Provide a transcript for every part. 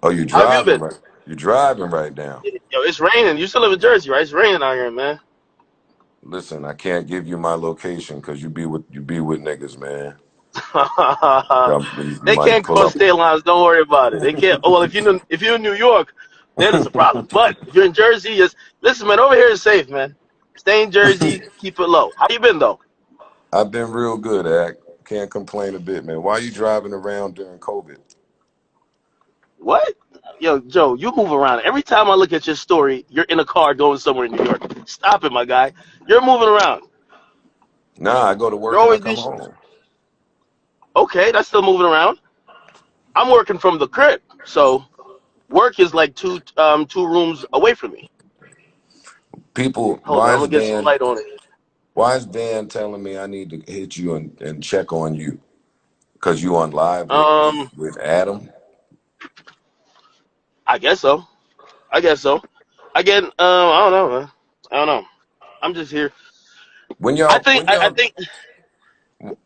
Oh, you How have you driving been? right? You driving right now. Yo, it's raining. You still live in Jersey, right? It's raining out here, man. Listen, I can't give you my location because you be with niggas, man. You They might can't pull cross up. state lines. Don't worry about it. They can't. Oh, well, if you're in New York, then it's a problem. But if you're in Jersey, just listen, man. Over here is safe, man. Stay in Jersey. Keep it low. How you been though? I've been real good, Act. Can't complain a bit, man. Why you driving around during COVID? What? Yo, Joe, you move around. Every time I look at your story, you're in a car going somewhere in New York. Stop it, my guy. You're moving around. Nah, I go to You're work and I always come home. okay. That's still moving around. I'm working from the crib, so work is like two rooms away from me. People, Hold on, I'm gonna get some light on it. why is Dan telling me I need to hit you and check on you? Because you on live Um, with Adam? I guess so. I guess so. Again, I don't know, man. I don't know. I'm just here. When I y'all think. when I y'all think.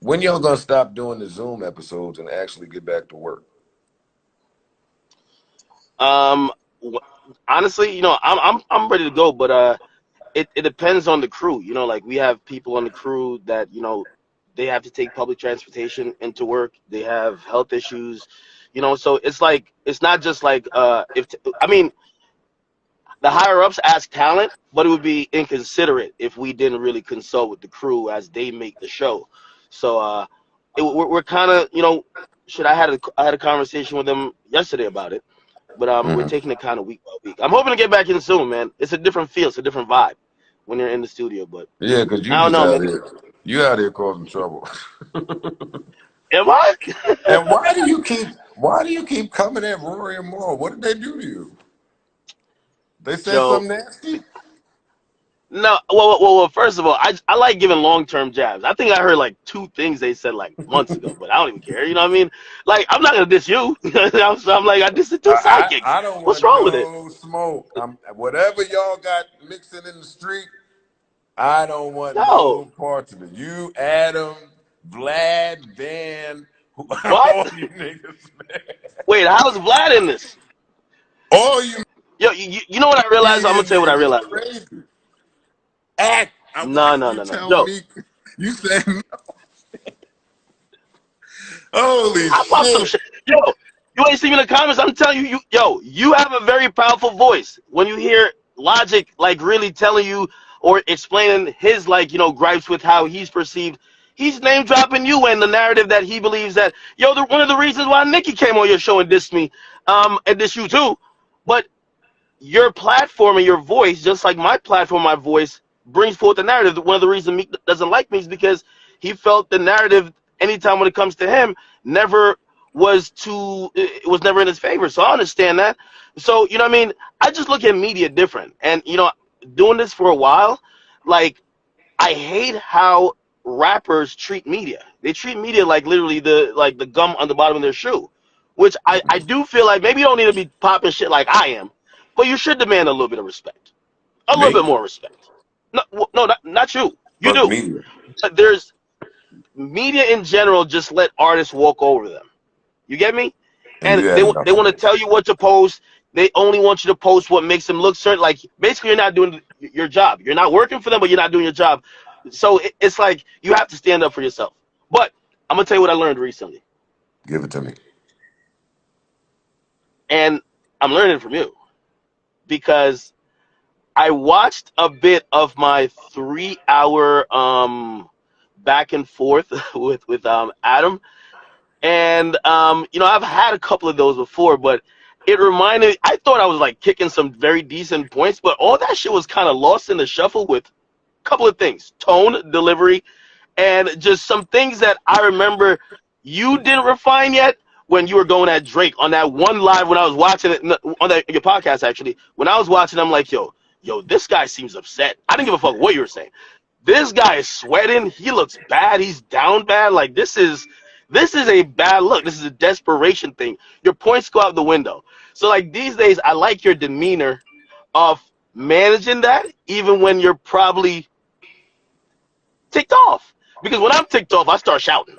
when y'all gonna stop doing the Zoom episodes and actually get back to work? Um, wh- honestly, I'm ready to go, but it depends on the crew. Like we have people on the crew that they have to take public transportation into work. They have health issues. So it's like it's not just like if I mean the higher ups ask talent, but it would be inconsiderate if we didn't really consult with the crew as they make the show. So we're kind of shit. I had a conversation with them yesterday about it, but we're Hmm. taking it kind of week by week. I'm hoping to get back in soon, man. It's a different feel, it's a different vibe when you're in the studio. But Yeah, because you I don't just know, out man. here. You out here causing trouble. Am I? And why do you keep coming at Rory and Moore? What did they do to you? They said Joe, something nasty? no. Well. First of all, I like giving long term jabs. I think I heard like two things they said like months ago, but I don't even care. You know what I mean? Like I'm not gonna diss you. I'm like I dissed the two sidekicks. I don't What's want wrong with it? no smoke. Whatever y'all got mixing in the street, I don't want No. no parts of it. You, Adam, Vlad, Dan, What? all you niggas, man. Wait, how's Vlad in this? All you Yo, you know what I realized? I'm gonna Indian tell you what I niggas is realized. crazy. Act. Why No, no, you no, no. tell Joe, me? You say, holy I popped some shit. shit. Yo, you ain't seen me in the comments. I'm telling you, you have a very powerful voice. When you hear Logic like really telling you or explaining his like gripes with how he's perceived, he's name dropping you and the narrative that he believes that one of the reasons why Nikki came on your show and dissed me, and dissed you too, but your platform and your voice, just like my platform, my voice brings forth the narrative. One of the reasons Meek doesn't like me is because he felt the narrative anytime when it comes to him never it was never in his favor. So I understand that. So what I mean? I just look at media different. And doing this for a while, like I hate how rappers treat media. They treat media like literally the gum on the bottom of their shoe. Which I do feel like maybe you don't need to be popping shit like I am, but you should demand a little bit of respect. A little bit Me? more respect. No, no, not you. You But do. media. But there's media in general just let artists walk over them. You get me? And And you they had enough they of want to it. tell you what to post. They only want you to post what makes them look certain. Like basically, you're not doing your job. You're not working for them, but you're not doing your job. So it's like you have to stand up for yourself. But I'm gonna tell you what I learned recently, Give it to me. and I'm learning from you because I watched a bit of my 3 hour back and forth with Adam, and I've had a couple of those before, but it reminded me. I thought I was like kicking some very decent points, but all that shit was kind of lost in the shuffle with a couple of things: tone, delivery, and just some things that I remember you didn't refine yet when you were going at Drake on that one live when I was watching it on your podcast actually. When I was watching, I'm like, yo, this guy seems upset. I didn't give a fuck what you were saying. This guy is sweating. He looks bad. He's down bad. Like this is a bad look. This is a desperation thing. Your points go out the window. So like these days, I like your demeanor of managing that, even when you're probably ticked off. Because when I'm ticked off, I start shouting.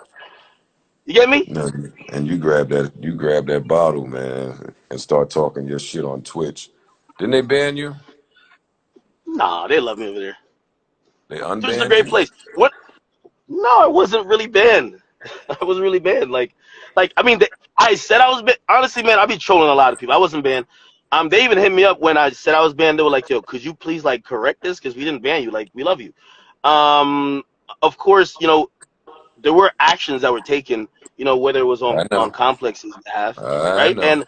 You get me? No, and you grab that bottle, man, and start talking your shit on Twitch. Didn't they ban you? Nah, they love me over there. They Twitch is a unbanned great you? place. What? No, I wasn't really banned. I wasn't really banned. I mean, I said I was banned. Honestly, man, I be trolling a lot of people. I wasn't banned. They even hit me up when I said I was banned. They were like, "Yo, could you please like correct this? Because we didn't ban you. Like, we love you." Um, of course, there were actions that were taken. Whether it was on I know. Complex's behalf, I right? know.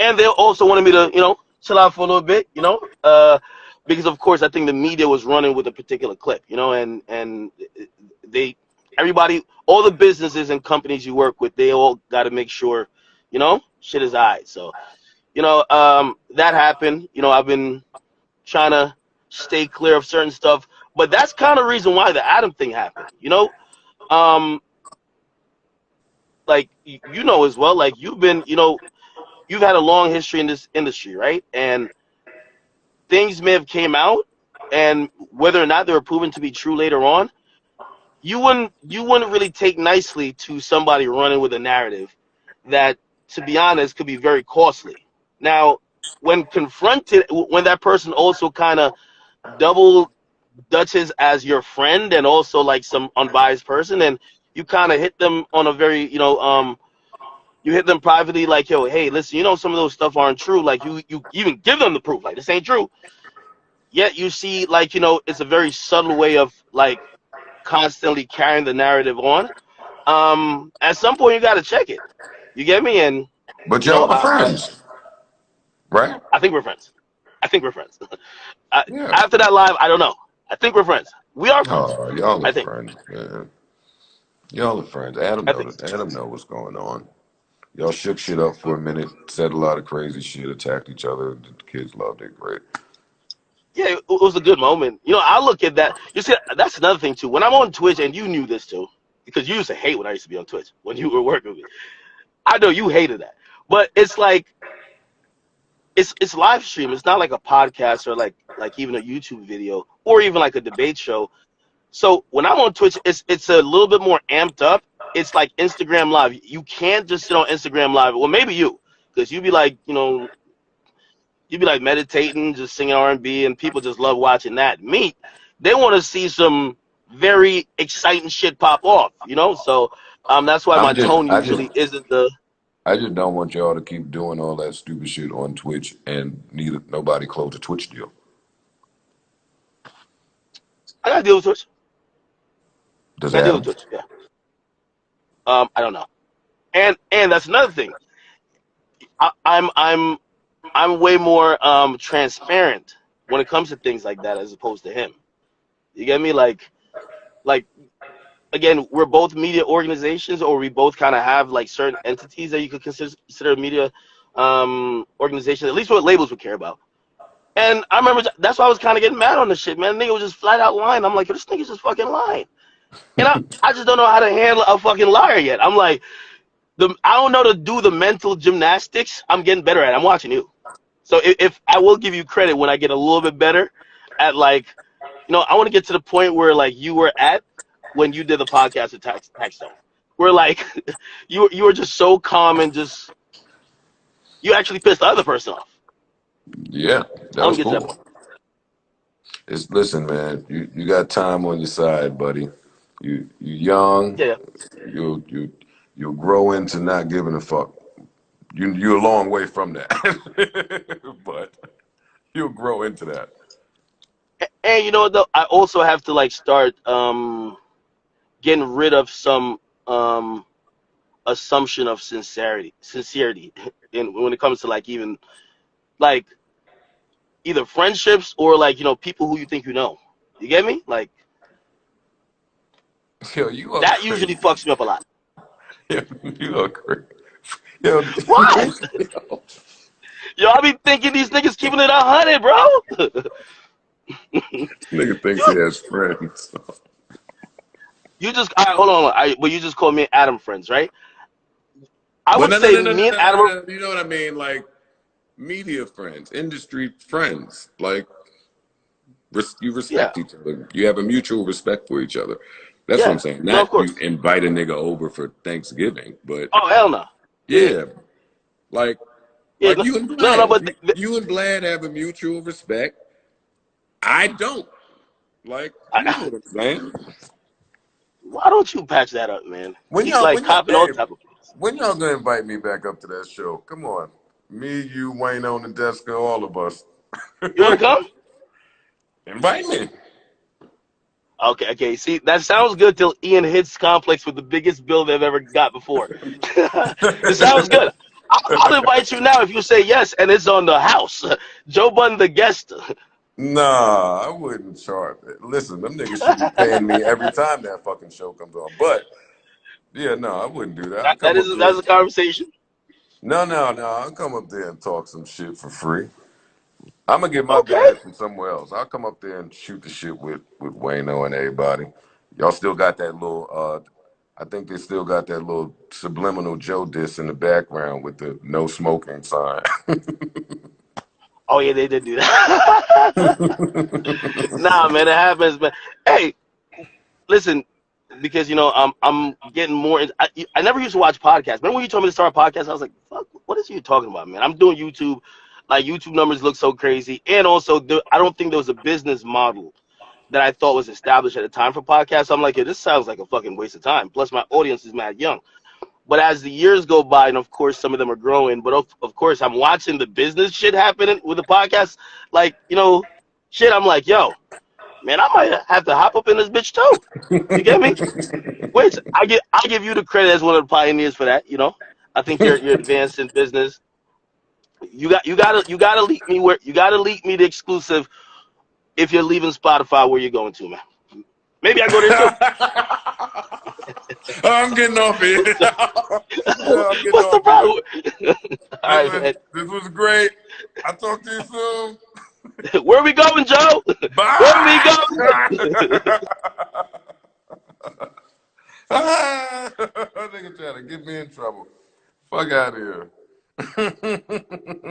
And they also wanted me to, chill out for a little bit, because of course I think the media was running with a particular clip, and they, everybody, all the businesses and companies you work with, they all got to make sure, shit is alright. So, that happened. I've been trying to stay clear of certain stuff, but that's kind of reason why the Adam thing happened. Um, like as well, like you've been, you've had a long history in this industry, right? And things may have came out, and whether or not they were proven to be true later on, you wouldn't really take nicely to somebody running with a narrative that, to be honest, could be very costly. Now, when confronted, when that person also kind of double dutches as your friend and also like some unbiased person, and you kind of hit them on a very, you hit them privately, like, yo, hey, listen, some of those stuff aren't true. Like, you even give them the proof, like, this ain't true. Yet you see, like, it's a very subtle way of like constantly carrying the narrative on. At some point you got to check it. You get me? And But you know, y'all are I, friends, right? I think we're friends. I think we're friends. Yeah. After that live, I don't know. I think we're friends. We are friends. Oh, y'all are I think. friends, man. Y'all are friends. Adam I know think that. so. Adam know what's going on. Y'all shook shit up for a minute, said a lot of crazy shit, attacked each other. The kids loved it. Great. Yeah, it was a good moment. I look at that. You see, that's another thing too. When I'm on Twitch, and you knew this too, because you used to hate when I used to be on Twitch when you were working with me. I know you hated that, but it's like it's live stream. It's not like a podcast or like even a YouTube video or even like a debate show. So when I'm on Twitch, it's a little bit more amped up. It's like Instagram Live. You can't just sit on Instagram Live. Well, maybe you, because you'd be like, you'd be like meditating, just singing R&B, and people just love watching that. Me, they want to see some very exciting shit pop off. So that's why my I'm just, tone I just, usually isn't the. I just don't want y'all to keep doing all that stupid shit on Twitch and nobody close a Twitch deal. I gotta deal with Twitch. Does I gotta deal with Adam? Twitch. Yeah. I don't know. And that's another thing. I, I'm I'm I'm way more transparent when it comes to things like that as opposed to him. You get me? Like again, we're both media organizations, or we both kind of have like certain entities that you could consider media organizations. At least what labels would care about. And I remember that's why I was kind of getting mad on the shit, man. The nigga was just flat out lying. I'm like, this nigga's just fucking lying. And I just don't know how to handle a fucking liar yet. I'm like, I don't know to do the mental gymnastics. I'm getting better at it. I'm watching you. So if I will give you credit when I get a little bit better at like, I want to get to the point where like you were at when you did the podcast with Tax Stone, where like you were just so calm and just you actually pissed the other person off. Yeah, I that want was to get to that cool. point. Listen, man. You got time on your side, buddy. You young. Yeah, yeah. You'll grow into not giving a fuck. You're a long way from that, but you'll grow into that. And though, I also have to like start getting rid of some um assumption of sincerity in when it comes to like even like either friendships or like people who you think you know. You get me? Like Yo, you are that usually crazy. fucks me up a lot. Yo, you are crazy. Yo, Why? Yo, I be thinking these niggas keeping it 100, bro. nigga thinks he you has friends. you just all right, hold on. But you just called me and Adam friends, right? I But would no, no, say no, no, no, me and no, Adam no, are, no. You know what I mean? Like media friends, industry friends. Like you yeah. respect each other. You have a mutual respect for each other. That's what I'm Yeah. saying. No, of Not you course. invite a nigga over for Thanksgiving, but Oh hell no. Yeah. yeah, like Yeah. you and No, no, Vlad. but You and Vlad have a mutual respect. I don't. Like, you know what I'm saying? why don't you patch that up, man? When He y'all, like copping all hey, type of things. when y'all gonna invite me back up to that show? Come on, me, you, Wayne on the desk, and all of us. You want to come? Invite me. Okay, okay. See, that sounds good till Ian hits complex with the biggest bill they've ever got before. It sounds good. I'll invite you now if you say yes, and it's on the house. Joe Budden, the guest. Nah, I wouldn't charge. Listen, them niggas should be paying me every time that fucking show comes on. But yeah, no, I wouldn't do that. I'll come up there. That's a conversation. No. I'll come up there and talk some shit for free. I'm gonna get my Okay. bag from somewhere else. I'll come up there and shoot the shit with Wayno and everybody. Y'all still got that little I think they still got that little subliminal Joe diss in the background with the no smoking sign. Oh yeah, they did do that. Nah, man, it happens, man. Hey, listen, because I'm getting more. I never used to watch podcasts. Remember when you told me to start a podcast? I was like, "Fuck, what is you talking about, man?" I'm doing YouTube. Like YouTube numbers look so crazy, and also I don't think there was a business model that I thought was established at the time for podcasts. So I'm like, yeah, this sounds like a fucking waste of time. Plus, my audience is mad young. But as the years go by, and of course some of them are growing, but of course I'm watching the business shit happening with the podcast. Like shit. I'm like, yo, man, I might have to hop up in this bitch too. You get me? Which I give you the credit as one of the pioneers for that. I think you're advanced in business. You gotta leak me where you gotta leak me the exclusive if you're leaving Spotify where you're going to, man. Maybe I go there too. I'm getting off here. Yeah, I'm getting What's the off here. problem? All right, Listen, man. this was great. I'll talk to you soon. Where are we going, Joe? Where are we Bye. going? Nigga trying to get me in trouble. Fuck out of here.